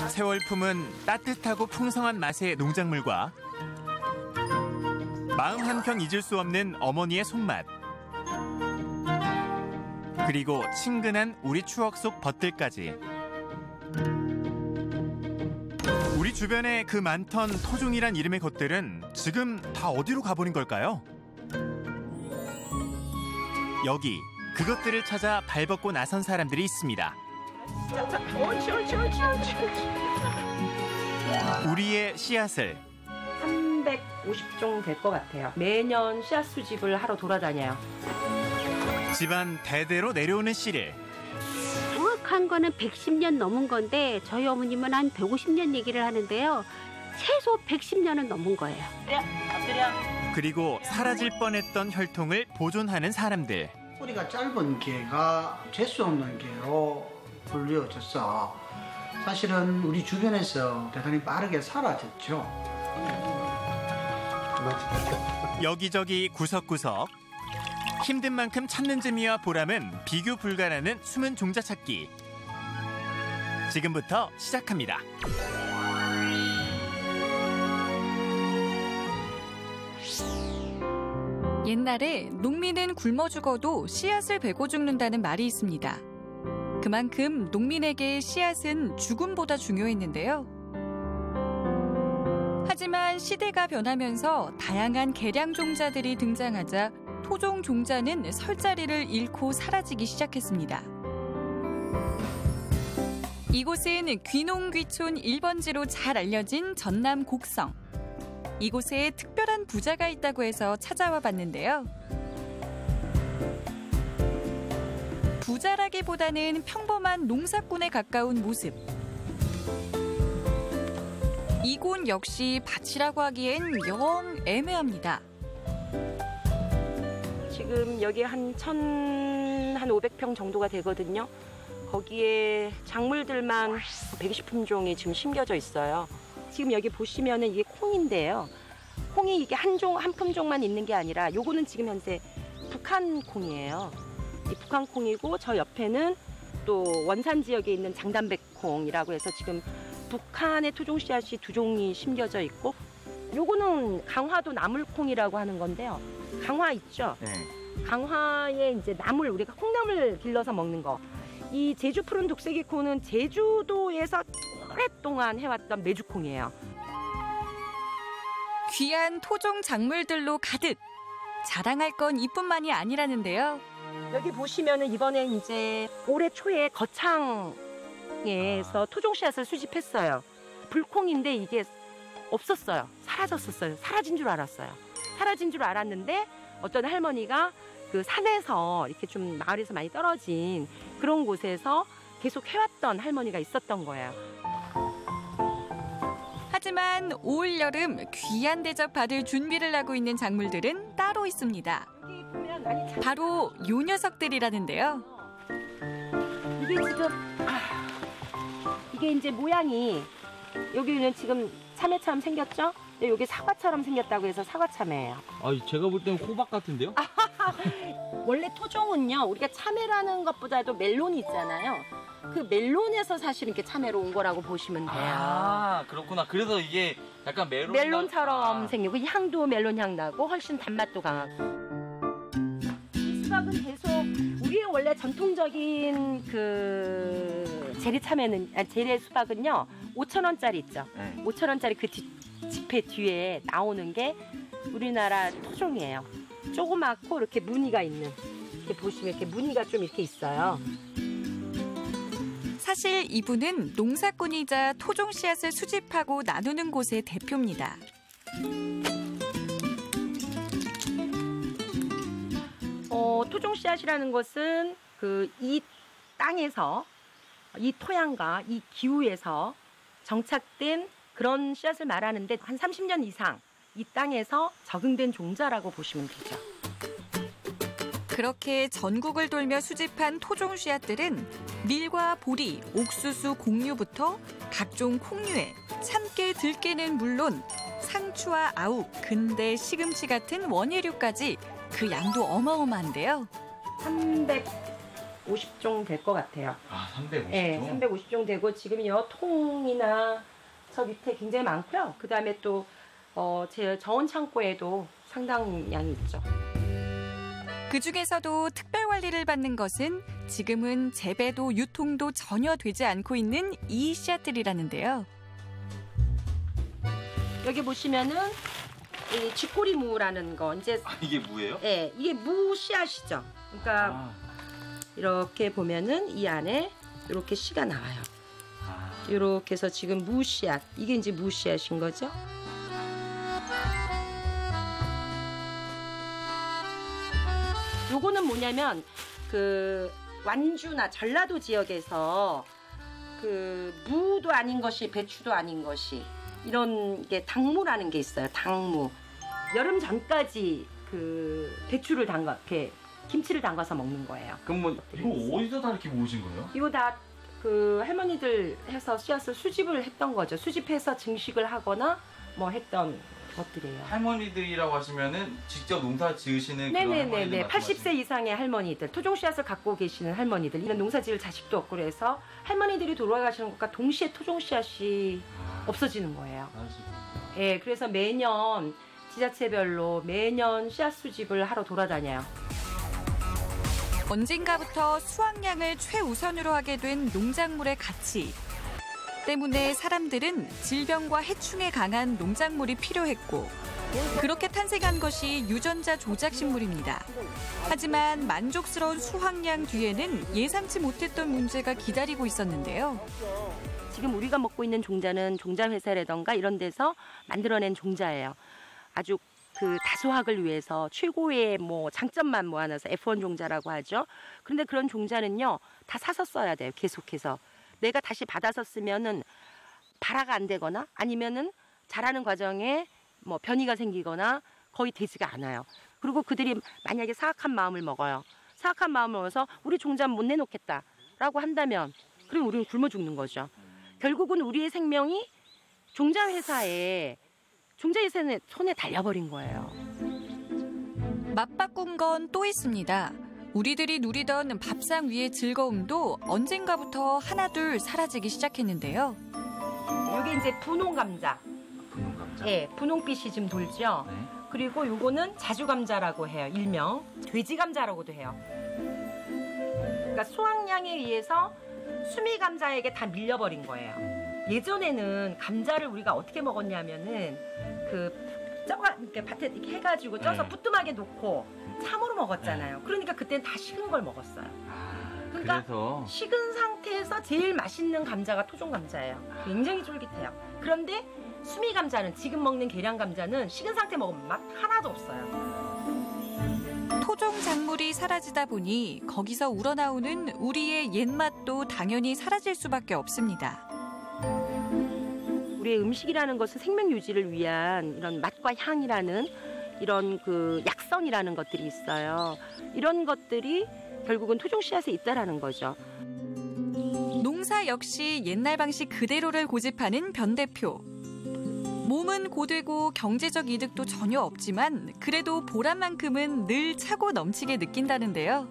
세월품은 따뜻하고 풍성한 맛의 농작물과 마음 한평 잊을 수 없는 어머니의 손맛, 그리고 친근한 우리 추억 속 벗들까지. 우리 주변에 그 많던 토종이란 이름의 것들은 지금 다 어디로 가버린 걸까요? 여기 그것들을 찾아 발벗고 나선 사람들이 있습니다. 우리의 씨앗을 350종 될 것 같아요. 매년 씨앗 수집을 하러 돌아다녀요. 집안 대대로 내려오는 씨를. 정확한 거는 110년 넘은 건데 저희 어머님은 한 150년 얘기를 하는데요. 최소 110년은 넘은 거예요. 그리고 사라질 뻔했던 혈통을 보존하는 사람들. 뿌리가 짧은 개가 재수 없는 개로 불리워져서 사실은 우리 주변에서 대단히 빠르게 사라졌죠. 여기저기 구석구석 힘든 만큼 찾는 재미와 보람은 비교 불가라는 숨은 종자 찾기. 지금부터 시작합니다. 옛날에 농민은 굶어 죽어도 씨앗을 베고 죽는다는 말이 있습니다. 그만큼 농민에게 씨앗은 죽음보다 중요했는데요. 하지만 시대가 변하면서 다양한 개량 종자들이 등장하자 토종 종자는 설 자리를 잃고 사라지기 시작했습니다. 이곳은 귀농귀촌 1번지로 잘 알려진 전남 곡성. 이곳에 특별한 부자가 있다고 해서 찾아와 봤는데요. 부자라기보다는 평범한 농사꾼에 가까운 모습. 이곳 역시 밭이라고 하기엔 영 애매합니다. 지금 여기 한 500평 정도가 되거든요. 거기에 작물들만 120품종이 지금 심겨져 있어요. 지금 여기 보시면은 이게 콩인데요. 콩이 이게 한 품종만 있는 게 아니라 요거는 지금 현재 북한 콩이에요. 이 북한 콩이고 저 옆에는 또 원산 지역에 있는 장단백콩이라고 해서 지금 북한의 토종 씨앗이 2종이 심겨져 있고, 요거는 강화도 나물콩이라고 하는 건데요. 강화 있죠? 네. 강화에 이제 나물, 우리가 콩나물 길러서 먹는 거. 이 제주 푸른 독세기 콩은 제주도에서 오랫동안 해왔던 메주콩이에요. 귀한 토종 작물들로 가득. 자랑할 건 이뿐만이 아니라는데요. 여기 보시면은 이번에 이제 올해 초에 거창에서 토종 씨앗을 수집했어요. 불콩인데 이게 없었어요. 사라졌었어요. 사라진 줄 알았어요. 사라진 줄 알았는데 어떤 할머니가 그 산에서 이렇게 좀 마을에서 많이 떨어진 그런 곳에서 계속 해왔던 할머니가 있었던 거예요. 하지만 올 여름 귀한 대접 받을 준비를 하고 있는 작물들은 따로 있습니다. 바로 요 녀석들이라는데요. 이게 지금 이게 이제 모양이 여기는 지금 참외처럼 생겼죠? 여기 사과처럼 생겼다고 해서 사과참외예요. 제가 볼 때는 호박 같은데요? 원래 토종은요, 우리가 참외라는 것보다도 멜론이 있잖아요. 그 멜론에서 사실 이렇게 참외로 온 거라고 보시면 돼요. 그렇구나. 그래서 이게 약간 멜론처럼 생기고 향도 멜론 향 나고 훨씬 단맛도 강하고. 이 수박은 계속 우리의 원래 전통적인 그 재래 수박은요 5,000원짜리 있죠. 네. 5,000원짜리 그 지폐 뒤에 나오는 게 우리나라 토종이에요. 조그맣고 이렇게 무늬가 있는. 이렇게 보시면 이렇게 무늬가 좀 이렇게 있어요. 사실 이분은 농사꾼이자 토종 씨앗을 수집하고 나누는 곳의 대표입니다. 토종 씨앗이라는 것은 이 땅에서 이 토양과 이 기후에서 정착된 그런 씨앗을 말하는데 한 30년 이상 이 땅에서 적응된 종자라고 보시면 되죠. 그렇게 전국을 돌며 수집한 토종 씨앗들은 밀과 보리, 옥수수, 곡류부터 각종 콩류에 참깨, 들깨는 물론 상추와 아욱, 근대, 시금치 같은 원예류까지 그 양도 어마어마한데요. 350종 될 것 같아요. 아, 350종? 네, 350종 되고 지금 여 통이나 저 밑에 굉장히 많고요. 그 다음에 또 제 저온 창고에도 상당량이 있죠. 그 중에서도 특별 관리를 받는 것은 지금은 재배도 유통도 전혀 되지 않고 있는 이 씨앗들이라는데요. 여기 보시면은 이 쥐꼬리 무라는 거 이제 이게 무예요? 예, 이게 무 씨앗이죠. 그러니까 이렇게 보면은 이 안에 이렇게 씨가 나와요. 이렇게 해서 지금 무 씨앗 이게 이제 무 씨앗인 거죠. 요거는 뭐냐면 그 완주나 전라도 지역에서 그 무도 아닌 것이 배추도 아닌 것이 이런 게 당무라는 게 있어요. 당무. 여름 전까지 그 배추를 담가 이렇게 김치를 담가서 먹는 거예요. 그럼 뭐 이거 어디서 다 이렇게 모으신 거예요? 이거 다 그 할머니들 해서 씨앗을 수집을 했던 거죠. 수집해서 증식을 하거나 뭐 했던 것들이에요. 할머니들이라고 하시면은 직접 농사 지으시는 그런 네네네네. 할머니들 80세 이상의 할머니들, 토종 씨앗을 갖고 계시는 할머니들, 이런 농사 지을 자식도 없고 그래서 할머니들이 돌아가시는 것과 동시에 토종 씨앗이 없어지는 거예요. 예, 그래서 매년 지자체별로 매년 씨앗 수집을 하러 돌아다녀요. 언젠가부터 수확량을 최우선으로 하게 된 농작물의 가치 때문에 사람들은 질병과 해충에 강한 농작물이 필요했고 그렇게 탄생한 것이 유전자 조작 식물입니다. 하지만 만족스러운 수확량 뒤에는 예상치 못했던 문제가 기다리고 있었는데요. 지금 우리가 먹고 있는 종자는 종자회사라던가 이런 데서 만들어낸 종자예요. 아주 그 다수확을 위해서 최고의 뭐 장점만 모아놔서 F1 종자라고 하죠. 그런데 그런 종자는요, 다 사서 써야 돼요. 계속해서. 내가 다시 받아서 쓰면은 발화가 안 되거나 아니면은 자라는 과정에 뭐 변이가 생기거나 거의 되지가 않아요. 그리고 그들이 만약에 사악한 마음을 먹어요. 사악한 마음을 먹어서 우리 종자 못 내놓겠다라고 한다면 그럼 우리는 굶어 죽는 거죠. 결국은 우리의 생명이 종자회사의 손에 달려버린 거예요. 맞바꾼 건 또 있습니다. 우리들이 누리던 밥상 위의 즐거움도 언젠가부터 하나둘 사라지기 시작했는데요. 이게 이제 분홍 감자. 분홍 감자. 예, 분홍빛이 좀 돌죠. 네. 그리고 요거는 자주 감자라고 해요. 일명 돼지 감자라고도 해요. 그러니까 수확량에 의해서 수미 감자에게 다 밀려버린 거예요. 예전에는 감자를 우리가 어떻게 먹었냐면은 이렇게 밭에 이렇게 해가지고 쪄서 부뚜막에 놓고 참으로 먹었잖아요. 그러니까 그때는 다 식은 걸 먹었어요. 그러니까 그래서 식은 상태에서 제일 맛있는 감자가 토종 감자예요. 굉장히 쫄깃해요. 그런데 수미 감자는 지금 먹는 계량 감자는 식은 상태 먹으면 맛 하나도 없어요. 토종 작물이 사라지다 보니 거기서 우러나오는 우리의 옛맛도 당연히 사라질 수밖에 없습니다. 우리의 음식이라는 것은 생명 유지를 위한 이런 맛과 향이라는 이런 그 약성이라는 것들이 있어요. 이런 것들이 결국은 토종 씨앗에 있다라는 거죠. 농사 역시 옛날 방식 그대로를 고집하는 변 대표. 몸은 고되고 경제적 이득도 전혀 없지만 그래도 보람만큼은 늘 차고 넘치게 느낀다는데요.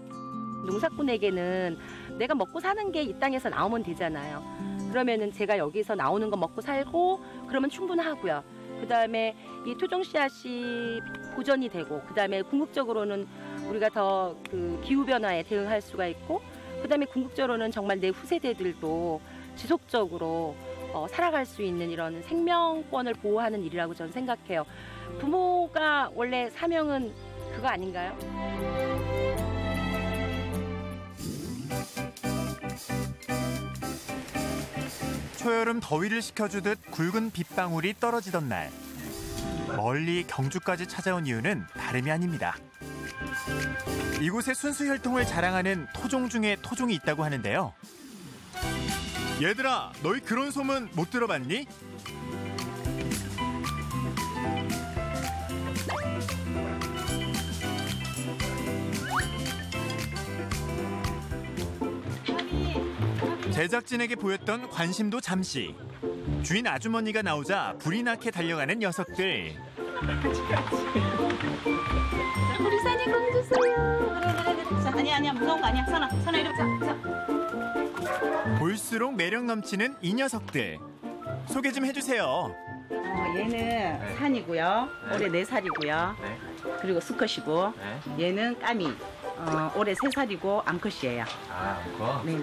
농사꾼에게는 내가 먹고 사는 게 이 땅에서 나오면 되잖아요. 그러면은 제가 여기서 나오는 거 먹고 살고 그러면 충분하고요. 그다음에 이 토종 씨앗이 보존이 되고 그다음에 궁극적으로는 우리가 더 그 기후 변화에 대응할 수가 있고 그다음에 궁극적으로는 정말 내 후세대들도 지속적으로 살아갈 수 있는 이런 생명권을 보호하는 일이라고 저는 생각해요. 부모가 원래 사명은 그거 아닌가요? 초여름 더위를 식혀주듯 굵은 빗방울이 떨어지던 날 멀리 경주까지 찾아온 이유는 다름이 아닙니다. 이곳에 순수 혈통을 자랑하는 토종 중에 토종이 있다고 하는데요. 얘들아, 너희 그런 소문 못 들어봤니? 제작진에게 보였던 관심도 잠시. 주인 아주머니가 나오자 불이 나게 달려가는 녀석들. 우리 산이 공 주세요. 그래. 아니야 무서운 거 아니야. 선아 이리 자. 볼수록 매력 넘치는 이 녀석들. 소개 좀 해주세요. 얘는 산이고요. 올해 4살이고요. 네. 그리고 수컷이고 네. 얘는 까미. 올해 3살이고 암컷이에요. 아, 그거? 네.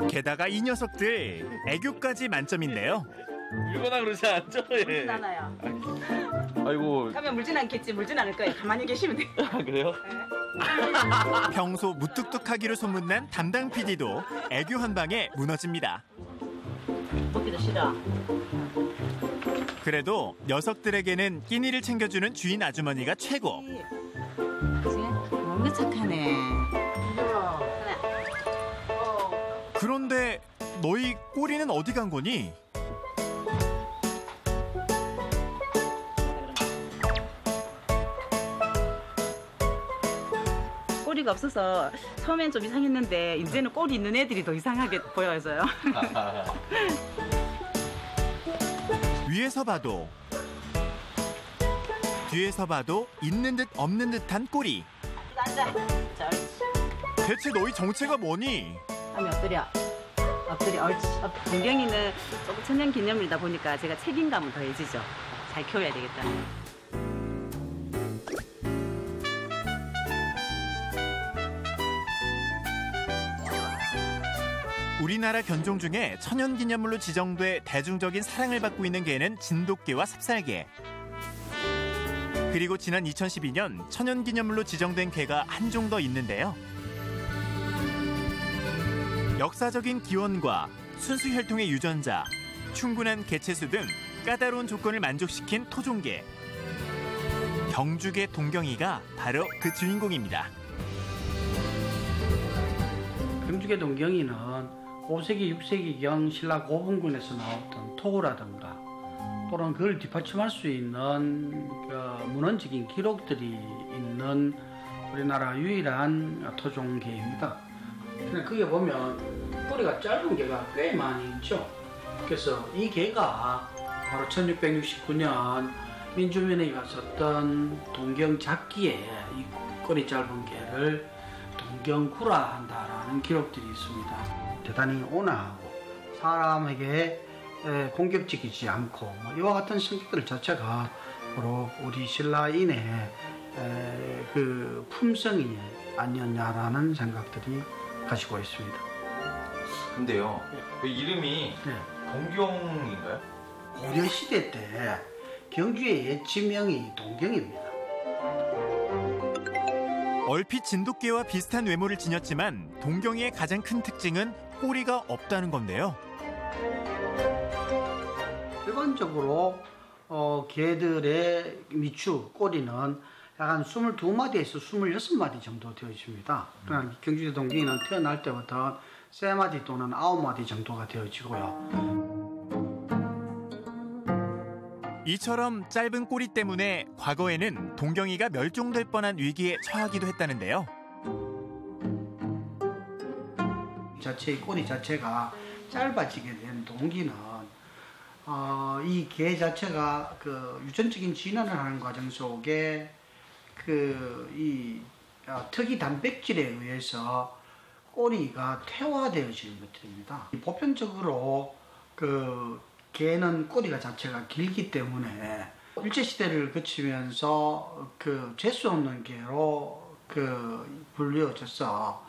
게다가 이 녀석들 애교까지 만점인데요. 물거나 그러지 않죠? 예. 물진 않아요. 아이고. 가면 물진 않겠지. 물진 않을 거예요. 가만히 계시면 돼요. 아, 그래요? 평소 무뚝뚝하기로 소문난 담당 PD도 애교 한 방에 무너집니다. 먹기도 싫어. 그래도 녀석들에게는 끼니를 챙겨주는 주인 아주머니가 최고. 그치? 너무 착하네. 그런데 너희 꼬리는 어디 간 거니? 꼬리가 없어서 처음엔 좀 이상했는데 이제는 꼬리 있는 애들이 더 이상하게 보여서요. 위에서 봐도 뒤에서 봐도 있는 듯 없는 듯한 꼬리. 앉아. 자, 옳지. 대체 너희 정체가 뭐니? 하면 엎드려. 옳지. 동경이는 조금 천년 기념일이다 보니까 제가 책임감은 더해지죠. 잘 키워야 되겠다. 우리나라 견종 중에 천연기념물로 지정돼 대중적인 사랑을 받고 있는 개는 진돗개와 삽살개. 그리고 지난 2012년 천연기념물로 지정된 개가 한 종 더 있는데요. 역사적인 기원과 순수 혈통의 유전자, 충분한 개체수 등 까다로운 조건을 만족시킨 토종개. 경주개 동경이가 바로 그 주인공입니다. 경주개 동경이는 5세기, 6세기경 신라 고분군에서 나왔던 토구라든가 또는 그걸 뒷받침할 수 있는 문헌적인 기록들이 있는 우리나라 유일한 토종개입니다. 그게 보면 꼬리가 짧은 개가 꽤 많이 있죠. 그래서 이 개가 바로 1669년 민주민회가 썼던 동경 작기에 이 꼬리 짧은 개를 동경구라 한다라는 기록들이 있습니다. 대단히 온화하고 사람에게 공격적이지 않고 이와 같은 성격들 자체가 바로 우리 신라인의 그 품성이 아니었냐라는 생각들이 가지고 있습니다. 근데요, 그 이름이 네. 동경인가요? 고려시대 때 경주의 옛 지명이 동경입니다. 얼핏 진돗개와 비슷한 외모를 지녔지만 동경이의 가장 큰 특징은 꼬리가 없다는 건데요. 일반적으로 개들의 미추, 꼬리는 약간 22마디에서 26마디 정도 되어 있습니다. 그러나 경주의 동경이는 태어날 때부터 3마디 또는 9마디 정도가 되어지고요. 이처럼 짧은 꼬리 때문에 과거에는 동경이가 멸종될 뻔한 위기에 처하기도 했다는데요. 자체의 꼬리 자체가 짧아지게 된 동기는 이 개 자체가 그 유전적인 진화를 하는 과정 속에 특이 단백질에 의해서 꼬리가 퇴화되어지는 것들입니다. 보편적으로 개는 꼬리가 자체가 길기 때문에 일제시대를 거치면서 재수 없는 개로 분류어져서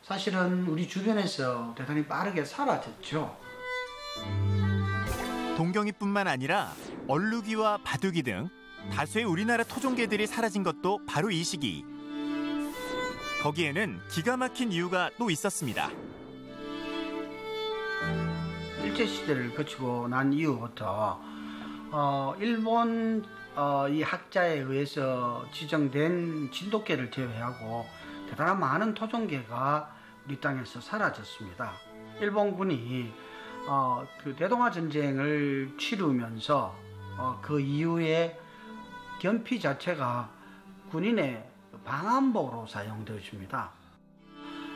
사실은 우리 주변에서 대단히 빠르게 사라졌죠. 동경이뿐만 아니라 얼룩이와 바둑이 등 다수의 우리나라 토종개들이 사라진 것도 바로 이 시기. 거기에는 기가 막힌 이유가 또 있었습니다. 일제시대를 거치고 난 이후부터 일본 이 학자에 의해서 지정된 진돗개를 제외하고 대단한 많은 토종개가 우리 땅에서 사라졌습니다. 일본군이 대동아 전쟁을 치르면서 그 이후에 견피 자체가 군인의 방한복으로 사용되었습니다.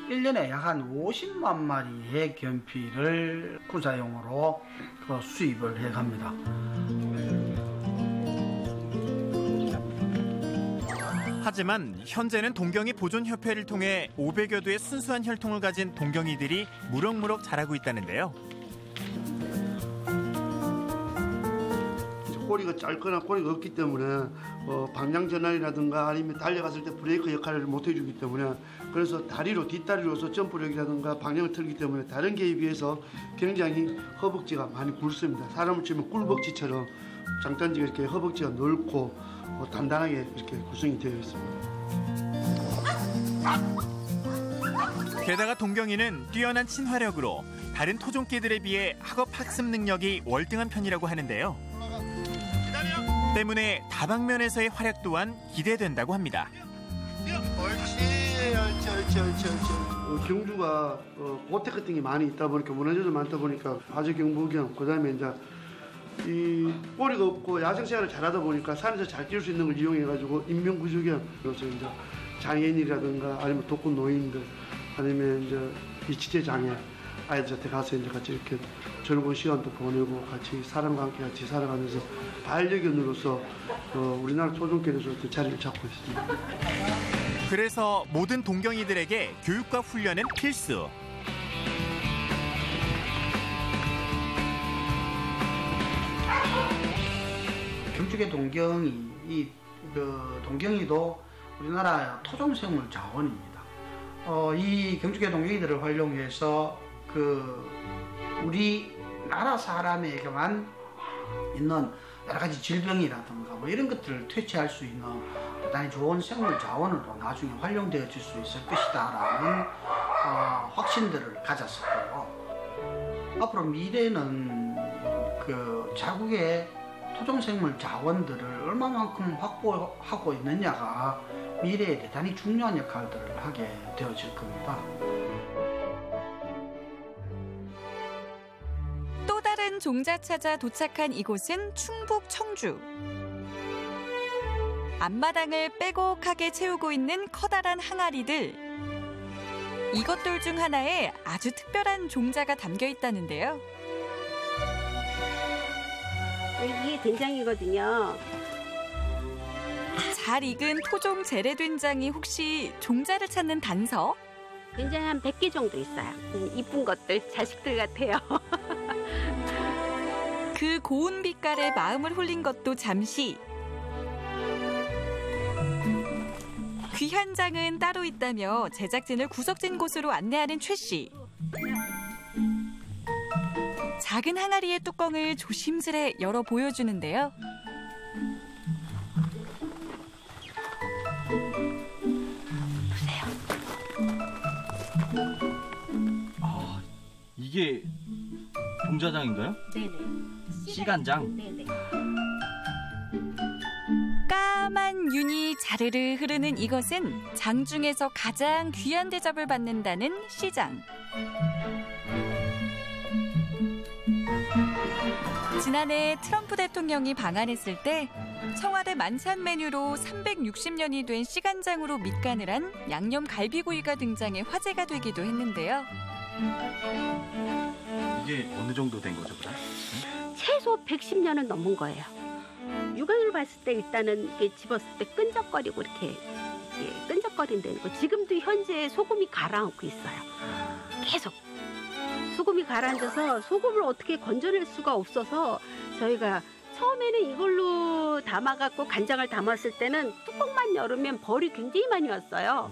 1년에 약 한 50만 마리의 견피를 군사용으로 수입을 해갑니다. 하지만 현재는 동경이 보존협회를 통해 500여 도의 순수한 혈통을 가진 동경이들이 무럭무럭 자라고 있다는데요. 꼬리가 짧거나 꼬리가 없기 때문에 방향 전환이라든가 아니면 달려갔을 때 브레이크 역할을 못 해주기 때문에 그래서 뒷다리로서 점프력이라든가 방향을 틀기 때문에 다른 개에 비해서 굉장히 허벅지가 많이 굵습니다. 사람을 치면 꿀벅지처럼 장단지가 이렇게 허벅지가 넓고 단단하게 이렇게 구성이 되어 있습니다. 게다가 동경이는 뛰어난 친화력으로 다른 토종개들에 비해 학업 학습 능력이 월등한 편이라고 하는데요. 때문에 다방면에서의 활약 또한 기대된다고 합니다. 옳지. 경주가 고택 같은 게 많이 있다 보니까 문화재도 많다 보니까 화재 경보경 그다음에 이제 이 꼬리가 없고 야생생활을 잘하다 보니까 산에서 잘 뛸 수 있는 걸 이용해가지고 인명구조견으로서 이제 장애인이라든가 아니면 독거 노인들 아니면 이제 비치체 장애 아이들한테 가서 이제 같이 이렇게 즐거운 시간도 보내고 같이 사람과 함께 같이 살아가면서 반려견으로서 우리나라 토종견에서 자리를 잡고 있습니다. 그래서 모든 동경이들에게 교육과 훈련은 필수. 경주계 동경이 동경이도 우리나라 토종생물 자원입니다. 이 경주계 동경이들을 활용해서 우리나라 사람에게만 있는 여러 가지 질병이라든가 뭐 이런 것들을 퇴치할 수 있는 대단히 좋은 생물 자원으로 나중에 활용되어질 수 있을 것이다라는 확신들을 가졌었고요. 앞으로 미래는 자국의 토종생물 자원들을 얼마만큼 확보하고 있느냐가 미래에 대단히 중요한 역할들을 하게 되어질 겁니다. 또 다른 종자 찾아 도착한 이곳은 충북 청주. 앞마당을 빼곡하게 채우고 있는 커다란 항아리들. 이것들 중 하나에 아주 특별한 종자가 담겨 있다는데요. 이게 된장이거든요. 잘 익은 토종 재래된장이 혹시 종자를 찾는 단서? 된장이 한 100개 정도 있어요. 이쁜 것들, 자식들 같아요. 그 고운 빛깔에 마음을 홀린 것도 잠시. 귀한 장은 따로 있다며 제작진을 구석진 곳으로 안내하는 최 씨. 작은 항아리의 뚜껑을 조심스레 열어 보여주는데요. 아, 이게 종자장인가요? 네네. 시간장? 네네. 까만 윤이 자르르 흐르는 이것은 장중에서 가장 귀한 대접을 받는다는 시장. 지난해 트럼프 대통령이 방한했을 때 청와대 만찬 메뉴로 360년이 된 시간장으로 밑간을 한 양념 갈비구이가 등장해 화제가 되기도 했는데요. 이게 어느 정도 된 거죠, 그럼? 최소 110년은 넘은 거예요. 육안으로 봤을 때 일단은 이렇게 집었을 때 끈적거리고 이렇게 끈적거린다는 거. 지금도 현재 소금이 가라앉고 있어요. 계속. 소금이 가라앉아서 소금을 어떻게 건져낼 수가 없어서 저희가 처음에는 이걸로 담아갖고 간장을 담았을 때는 뚜껑만 열으면 벌이 굉장히 많이 왔어요.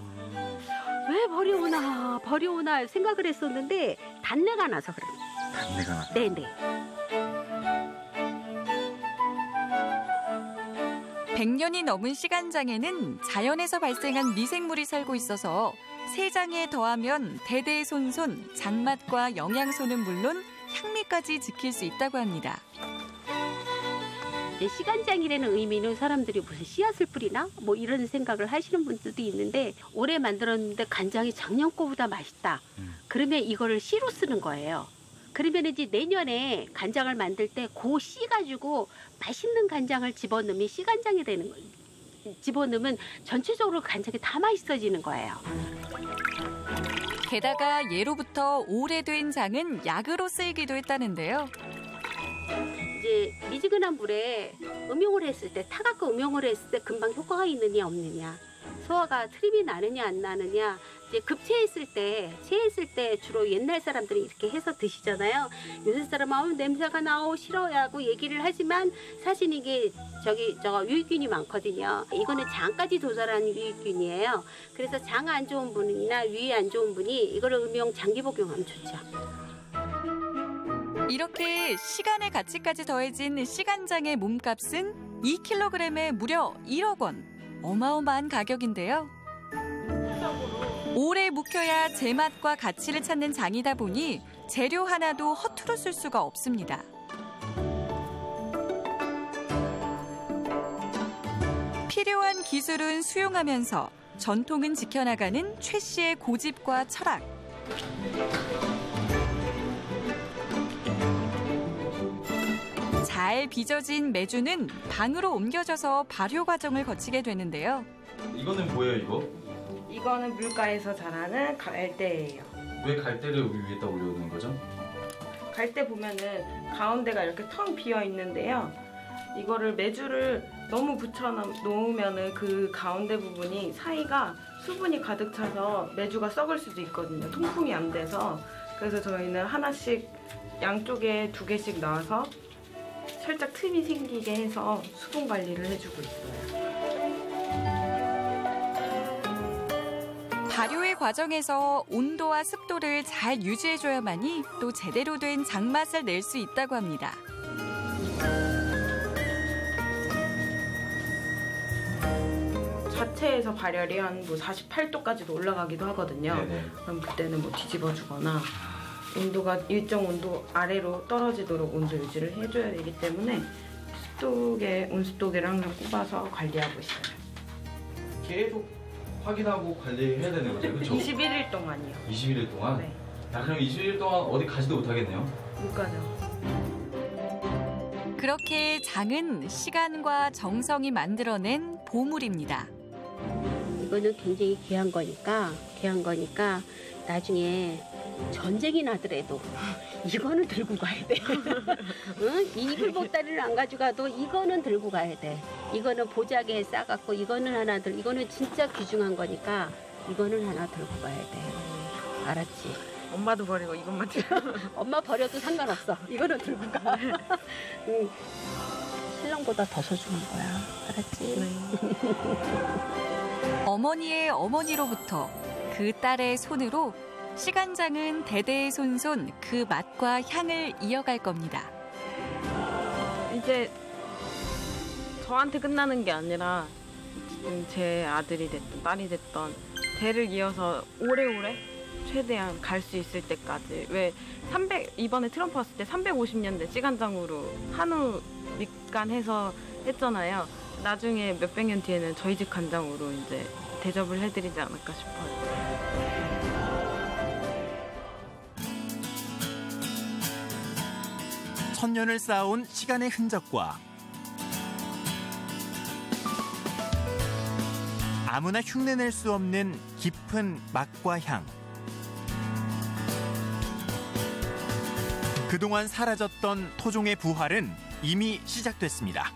왜 벌이 오나 생각을 했었는데 단내가 나서 그래요. 단내가 나. 네네. 100년이 넘은 시간장에는 자연에서 발생한 미생물이 살고 있어서 세장에 더하면 대대손손 장맛과 영양소는 물론 향미까지 지킬 수 있다고 합니다. 시간장이라는 의미는 사람들이 무슨 씨앗을 뿌리나? 뭐 이런 생각을 하시는 분들도 있는데 올해 만들었는데 간장이 작년 거보다 맛있다. 그러면 이거를 씨로 쓰는 거예요. 그러면 이제 내년에 간장을 만들 때 그 씨 가지고 맛있는 간장을 집어넣으면 씨간장이 되는 거예요. 집어넣으면 전체적으로 간장이 다 맛있어지는 거예요. 게다가 예로부터 오래된 장은 약으로 쓰이기도 했다는데요. 이제 미지근한 물에 음용을 했을 때, 타갖고 음용을 했을 때 금방 효과가 있느냐 없느냐, 소화가 트림이 나느냐 안 나느냐, 이제 급체했을 때 주로 옛날 사람들이 이렇게 해서 드시잖아요. 요새 사람은 냄새가 나오 싫어하고 얘기를 하지만 사실 이게 유익균이 많거든요. 이거는 장까지 도달하는 유익균이에요. 그래서 장 안 좋은 분이나 위 안 좋은 분이 이거를 음용 장기 복용하면 좋죠. 이렇게 시간의 가치까지 더해진 시간장의 몸값은 2kg에 무려 1억 원. 어마어마한 가격인데요. 오래 묵혀야 제맛과 가치를 찾는 장이다 보니 재료 하나도 허투루 쓸 수가 없습니다. 필요한 기술은 수용하면서 전통은 지켜나가는 최 씨의 고집과 철학. 잘 빚어진 메주는 방으로 옮겨져서 발효 과정을 거치게 되는데요. 이거는 뭐예요, 이거? 이거는 물가에서 자라는 갈대예요. 왜 갈대를 여기 위에다 올려놓는 거죠? 갈대 보면은 가운데가 이렇게 텅 비어 있는데요. 이거를 메주를 너무 붙여 놓으면은 그 가운데 부분이 사이가 수분이 가득 차서 메주가 썩을 수도 있거든요. 통풍이 안 돼서. 그래서 저희는 하나씩 양쪽에 2개씩 넣어서 살짝 틈이 생기게 해서 수분 관리를 해주고 있어요. 발효의 과정에서 온도와 습도를 잘 유지해줘야만이 또 제대로 된 장맛을 낼 수 있다고 합니다. 자체에서 발열이 한 48도까지도 올라가기도 하거든요. 네네. 그럼 그때는 뒤집어주거나 온도가 일정 온도 아래로 떨어지도록 온도 유지를 해줘야 되기 때문에 온습도계를 항상 꼽아서 관리하고 있어요. 계속 확인하고 관리해야 되는 거죠, 그렇죠? 21일 동안이요. 21일 동안? 네. 야, 그럼 21일 동안 어디 가지도 못하겠네요. 못 가죠. 그렇게 장은 시간과 정성이 만들어낸 보물입니다. 이거는 굉장히 귀한 거니까 나중에 전쟁이 나더라도 이거는 들고 가야 돼. 응? 이글 보따리를 안 가져가도 이거는 들고 가야 돼. 이거는 보자기에 싸갖고 이거는 진짜 귀중한 거니까 이거는 하나 들고 가야 돼. 알았지? 엄마도 버리고 이것만 들고. 엄마 버려도 상관없어. 이거는 들고 가. 응. 신랑보다 더 소중한 거야. 알았지? 네. 어머니의 어머니로부터 그 딸의 손으로 시간장은 대대손손 그 맛과 향을 이어갈 겁니다. 이제 저한테 끝나는 게 아니라 제 아들이 됐든 딸이 됐든 대를 이어서 오래오래 최대한 갈 수 있을 때까지. 이번에 트럼프 왔을 때 350년대 시간장으로 한우 밑간해서 했잖아요. 나중에 몇백 년 뒤에는 저희 집 간장으로 이제 대접을 해드리지 않을까 싶어요. 천년을 쌓아온 시간의 흔적과 아무나 흉내낼 수 없는 깊은 맛과 향. 그동안 사라졌던 토종의 부활은 이미 시작됐습니다.